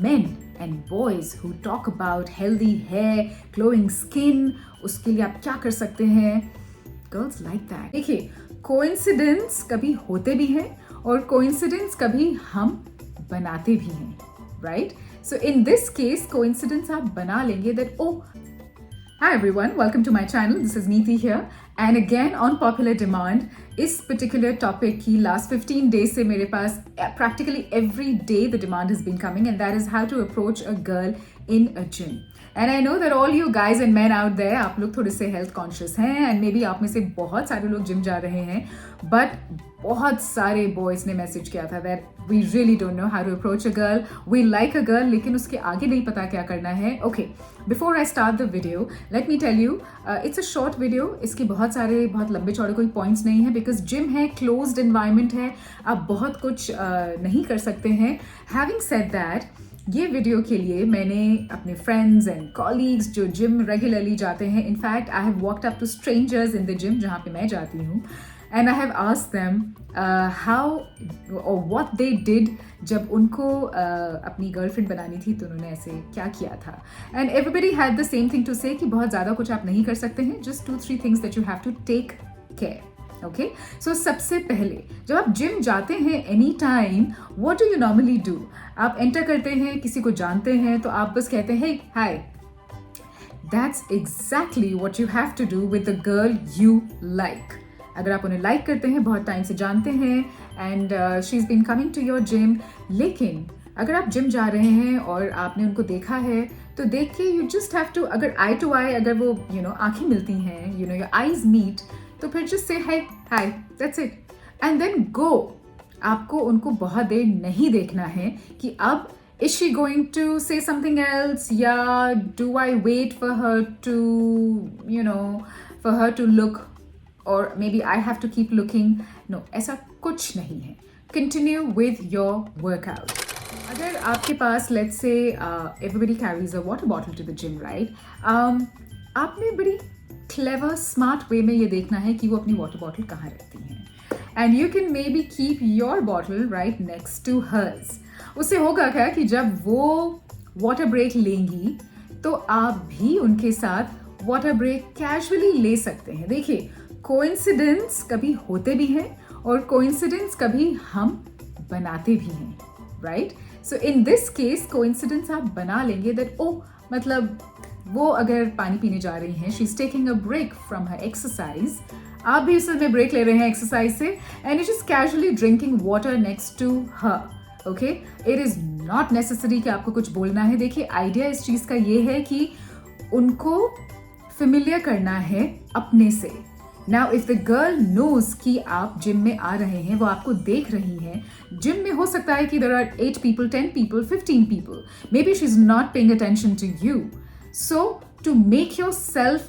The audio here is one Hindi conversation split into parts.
men and boys who talk about healthy hair, glowing skin, उसके लिए आप क्या कर सकते हैं. Girls like that. देखिए, coincidence कभी होते भी हैं और coincidence कभी हम बनाते भी हैं, right? So in this case, coincidence आप बना लेंगे that oh, hi everyone, welcome to my channel. This is Neeti here, and again on popular demand. इस particular topic की last 15 days से मेरे पास practically every day the demand has been coming, and that is how to approach a girl in a gym. And I know that all you guys and men out there, आप लोग थोड़े से health conscious हैं, and maybe आप में से बहुत सारे लोग जिम जा रहे हैं, but बहुत सारे boys ने मैसेज किया था that we really don't know how to approach a girl. We like a girl, लेकिन उसके आगे नहीं पता क्या करना है. Okay, before I start the video, let me tell you, it's a short video. इसके बहुत लंबे चौड़े कोई points नहीं है because gym है, closed environment है, आप बहुत कुछ नहीं कर सकते हैं. Having said that, ये वीडियो के लिए मैंने अपने फ्रेंड्स एंड कॉलीग्स जो जिम रेगुलरली जाते हैं, in fact I have walked up to strangers in the gym जहाँ पे मैं जाती हूँ, and I have asked them how और व्हाट दे डिड जब उनको अपनी गर्लफ्रेंड बनानी थी तो उन्होंने ऐसे क्या किया था. And everybody had the same thing to say कि बहुत ज़्यादा कुछ आप नहीं कर सकते हैं, just 2-3 things that you have to take care. Okay, so सबसे पहले जब आप जिम जाते हैं any time, what do you normally do? आप एंटर करते हैं, किसी को जानते हैं तो आप बस कहते हैं hi. That's exactly what you have to do with the girl you like. अगर आप उन्हें लाइक करते हैं, बहुत टाइम से जानते हैं and she is been coming to your gym, लेकिन अगर आप जिम जा रहे हैं और आपने उनको देखा है तो देख के यू जस्ट हैव टू, अगर आई टू आई, अगर वो आंखें मिलती हैं, योर आईज मीट, तो फिर just say hi, that's it, and then go. आपको उनको बहुत देर नहीं देखना है कि अब is she going to say something else या do I wait for her to look और maybe I have to keep looking. No, ऐसा कुछ नहीं है. Continue with your workout. अगर आपके पास let's say everybody carries a water bottle to the gym, right, आपने बड़ी क्लेवर स्मार्ट वे में ये देखना है कि वो अपनी वाटर बॉटल कहाँ रखती हैं, and you can may be keep your bottle right next to hers. उससे होगा क्या कि जब वो वाटर ब्रेक लेंगी तो आप भी उनके साथ वाटर ब्रेक कैजुअली ले सकते हैं. देखिए, कोइंसिडेंस कभी होते भी हैं और कोइंसिडेंस कभी हम बनाते भी हैं, right. So in this case coincidence आप बना लेंगे दैट ओ, मतलब वो अगर पानी पीने जा रही हैं, she is taking a break from her exercise, आप भी उस समय ब्रेक ले रहे हैं एक्सरसाइज से, and it is casually drinking water next to her. Okay, it is not necessary कि आपको कुछ बोलना है. देखिए, आइडिया इस चीज का ये है कि उनको फेमिलियर करना है अपने से. Now if the girl knows कि आप जिम में आ रहे हैं, वो आपको देख रही हैं. जिम में हो सकता है कि there are 8 people, 10 people, 15 people, may be she is not paying attention to you. So to make yourself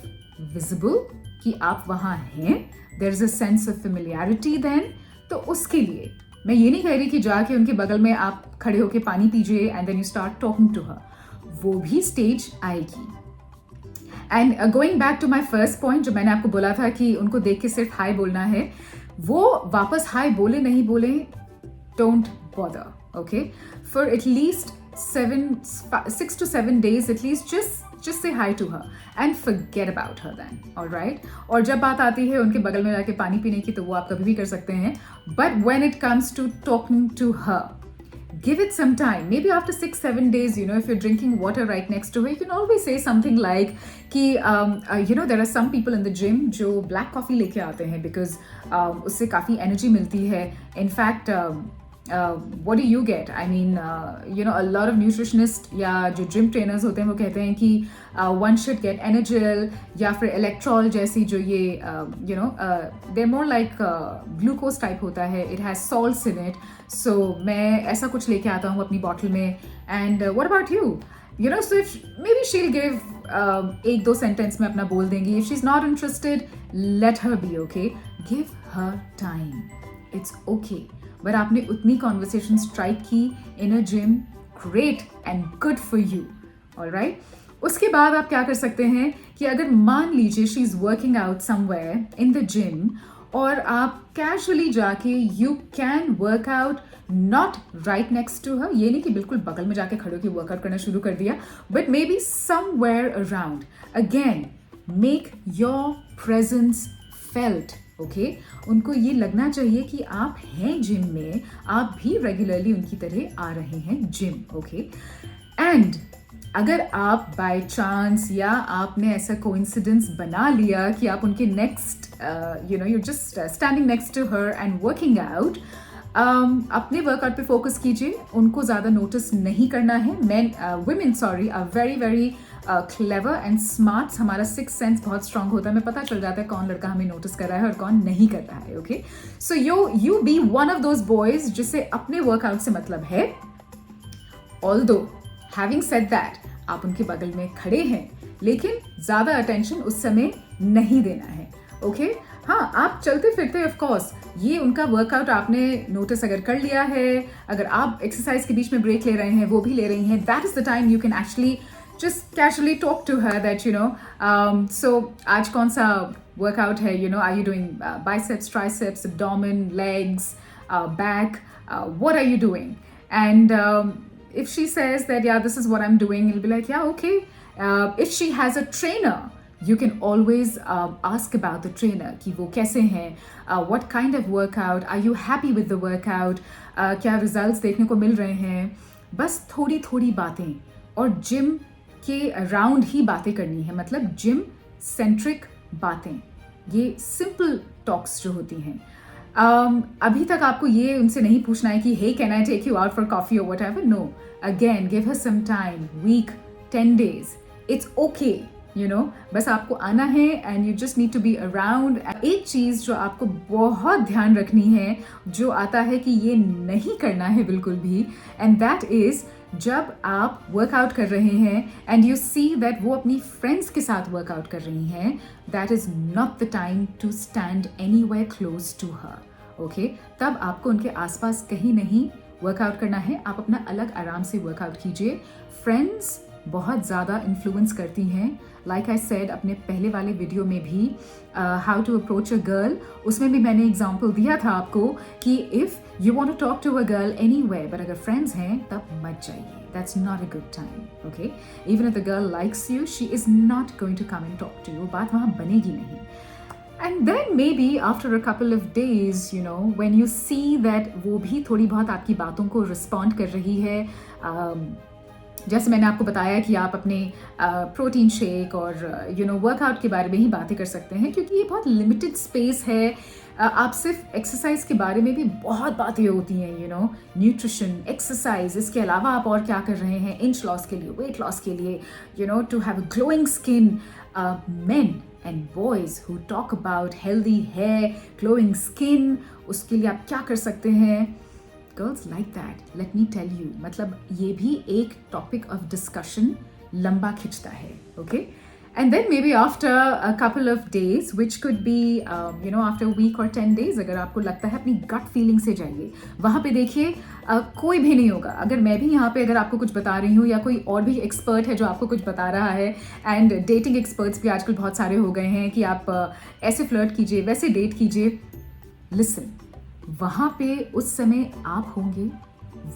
visible कि आप वहाँ हैं, there is a sense of familiarity then. तो उसके लिए मैं ये नहीं कह रही कि जाके उनके बगल में आप खड़े होके पानी पीजिए and then you start talking to her. वो भी स्टेज आएगी. And going back to my first point, जो मैंने आपको बोला था कि उनको देख के सिर्फ हाय बोलना है, वो वापस हाय बोले नहीं बोले, don't bother, okay? For at least 6 to 7 days at least, just say hi to her and forget about her then, all right? और जब बात आती है उनके बगल में जाके पानी पीने की, तो वो आप कभी भी कर सकते हैं. But when it comes to talking to her, give it some time. Maybe after 6-7 days, if you're drinking water right next to her, you can always say something like कि there are some people in the gym जो black coffee लेके आते हैं because उससे काफ़ी energy मिलती है. In fact, what do you get? I mean, a lot of nutritionists या जो gym trainers होते हैं वो कहते हैं कि one should get Energel या फिर Electrol जैसी जो ये they're more like glucose type होता है. It has salts in it. So मैं ऐसा कुछ लेके आता हूँ अपनी बॉटल में. And what about you? So if maybe she'll give 1-2 sentence में अपना बोल देंगी. If she's not interested, let her be, okay? Give her time. It's okay. But आपने उतनी कॉन्वर्सेशन स्ट्राइक की in a gym, great and good for you, alright. उसके बाद आप क्या कर सकते हैं कि अगर मान लीजिए she is working out somewhere in the gym और आप कैजुअली जाके you can work out not right next to her, ये नहीं कि बिल्कुल बगल में जाके खड़े होकर वर्कआउट करना शुरू कर दिया, but may be somewhere around. Again make your presence felt. Okay, उनको ये लगना चाहिए कि आप हैं जिम में, आप भी रेगुलरली उनकी तरह आ रहे हैं जिम. ओके, एंड अगर आप बाय चांस या आपने ऐसा कोइंसिडेंस बना लिया कि आप उनके next you just standing next to her and working out, अपने वर्कआउट पे फोकस कीजिए, उनको ज़्यादा नोटिस नहीं करना है. women sorry are very very clever and smart. हमारा सिक्स सेंस बहुत स्ट्रांग होता है, हमें पता चल जाता है कौन लड़का हमें नोटिस कर रहा है और कौन नहीं कर रहा है. Okay, so you be one of those boys जिसे अपने वर्कआउट से मतलब है. ऑल्दो हैविंग सेड दैट, आप उनके बगल में खड़े हैं, लेकिन ज़्यादा अटेंशन उस समय नहीं देना है. ओके, हाँ, आप चलते फिरते ऑफ कोर्स ये उनका वर्कआउट आपने नोटिस अगर कर लिया है, अगर आप एक्सरसाइज के बीच में ब्रेक ले रहे हैं, वो भी ले रही हैं, that is the time you can actually just casually talk to her that so आज कौन सा वर्कआउट है, are you doing biceps, triceps, abdomen, legs, back, what are you doing? And if she says that, yeah, this is what I'm doing, you'll be like, yeah, okay. If she has a trainer, you can always ask about the trainer कि वो कैसे हैं, what kind of workout, are you happy with the workout, क्या results देखने को मिल रहे हैं. बस थोड़ी थोड़ी बातें, और जिम के अराउंड ही बातें करनी है, मतलब जिम सेंट्रिक बातें, ये सिंपल टॉक्स जो होती हैं. अभी तक आपको ये उनसे नहीं पूछना है कि hey, can I take you out for coffee or whatever? No. Again, give her some time, week, 10 days. It's okay, बस आपको आना है and you just need to be around. एक चीज़ जो आपको बहुत ध्यान रखनी है, जो आता है कि ये नहीं करना है बिल्कुल भी, and that is जब आप वर्कआउट कर रहे हैं एंड यू सी दैट वो अपनी फ्रेंड्स के साथ वर्कआउट कर रही हैं, that is not the time to stand anywhere close to her. Okay, तब आपको उनके आसपास कहीं नहीं वर्कआउट करना है, आप अपना अलग आराम से वर्कआउट कीजिए. फ्रेंड्स बहुत ज़्यादा इन्फ्लुएंस करती हैं. लाइक आई सेड अपने पहले वाले वीडियो में भी how to approach a girl, उसमें भी मैंने एग्जांपल दिया था आपको कि if you want to talk to a girl anywhere, but अगर फ्रेंड्स हैं तब मत जाइए. That's not a good time. Okay, even if the girl likes you, she is not going to come and talk to you. बात वहाँ बनेगी नहीं. And then maybe after a couple of days, when you see that वो भी थोड़ी बहुत आपकी बातों को रिस्पॉन्ड कर रही है, जैसे मैंने आपको बताया कि आप अपने प्रोटीन शेक और वर्कआउट के बारे में ही बातें कर सकते हैं, क्योंकि ये बहुत लिमिटेड स्पेस है. आप सिर्फ एक्सरसाइज के बारे में भी बहुत बातें होती हैं, न्यूट्रिशन, एक्सरसाइज, इसके अलावा आप और क्या कर रहे हैं इंच लॉस के लिए, वेट लॉस के लिए, to have a glowing skin. Men and boys who talk about healthy hair, glowing skin, उसके लिए आप क्या कर सकते हैं. Girls like that, let me tell you, मतलब ये भी एक topic of discussion लंबा खिंचता है. Okay, and then maybe after a couple of days, which could be after a week or 10 days, अगर आपको लगता है अपनी gut feeling से जाइए. वहाँ पे देखिए कोई भी नहीं होगा. अगर मैं भी यहाँ पे अगर आपको कुछ बता रही हूँ या कोई और भी एक्सपर्ट है जो आपको कुछ बता रहा है, एंड डेटिंग एक्सपर्ट्स भी आजकल बहुत सारे हो गए हैं कि आप ऐसे फ्लर्ट कीजिए, वैसे डेट कीजिए. लिसन, वहाँ पे उस समय आप होंगे,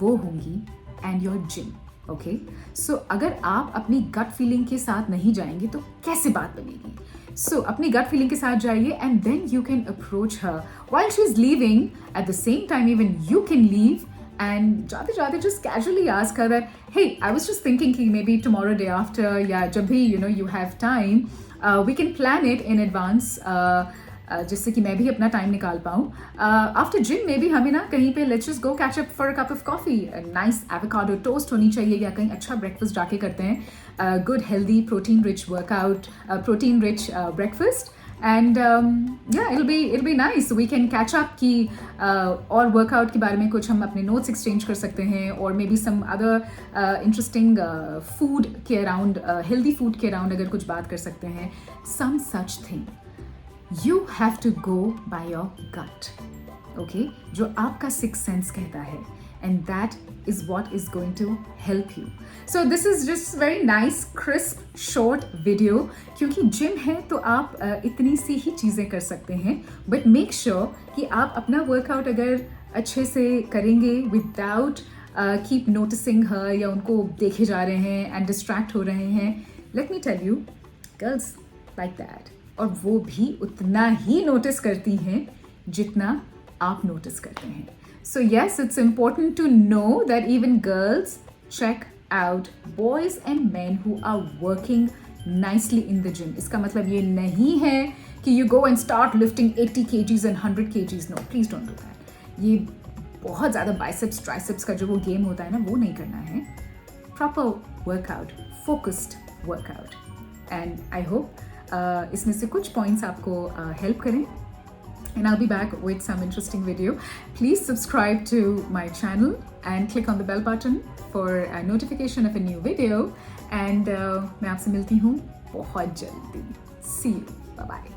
वो होंगी, एंड योर जिम. ओके, सो अगर आप अपनी गट फीलिंग के साथ नहीं जाएंगे तो कैसे बात बनेगी. सो अपनी गट फीलिंग के साथ जाइए and then you can approach her while she is leaving. At the same time even you can leave and जाते जाते just casually ask her that, hey, I was just thinking कि maybe tomorrow day after, या जब भी you have time, we can plan it in advance, जिससे कि मैं भी अपना टाइम निकाल पाऊँ. आफ्टर जिम में भी हमें ना कहीं पे let's just go catch up for a cup of coffee. Nice avocado toast होनी चाहिए, या कहीं अच्छा ब्रेकफास्ट जाके करते हैं. Good healthy protein rich workout, protein rich breakfast, and it'll be nice. We can catch up कि और वर्कआउट के बारे में कुछ हम अपने नोट्स एक्सचेंज कर सकते हैं, और maybe some other interesting food के अराउंड, हेल्दी फूड के अराउंड अगर कुछ बात कर सकते हैं. Some such thing. You have to go by your gut. Okay? जो आपका सिक्स सेंस कहता है. and that is what is going to help you. So this is just very nice, crisp, short video. क्योंकि जिम है तो आप इतनी सी ही चीज़ें कर सकते हैं, बट मेक श्योर कि आप अपना वर्कआउट अगर अच्छे से करेंगे विदाउट कीप नोटिसिंग हर या उनको देखे जा रहे हैं एंड डिस्ट्रैक्ट हो रहे हैं. Let me tell you, girls like that, और वो भी उतना ही नोटिस करती हैं जितना आप नोटिस करते हैं. So yes, it's important to know that even girls check out boys and men who are working nicely in the gym. इसका मतलब ये नहीं है कि you go and start lifting 80 kgs and 100 kgs. No, please don't do that. ये बहुत ज़्यादा biceps, triceps का जो वो गेम होता है ना, वो नहीं करना है. Proper workout, focused workout. And I hope इसमें से कुछ points आपको help करें. And I'll be back with some interesting video. Please subscribe to my channel and click on the bell button for a notification of a new video. And मैं आपसे मिलती हूँ बहुत जल्दी. See you. Bye bye.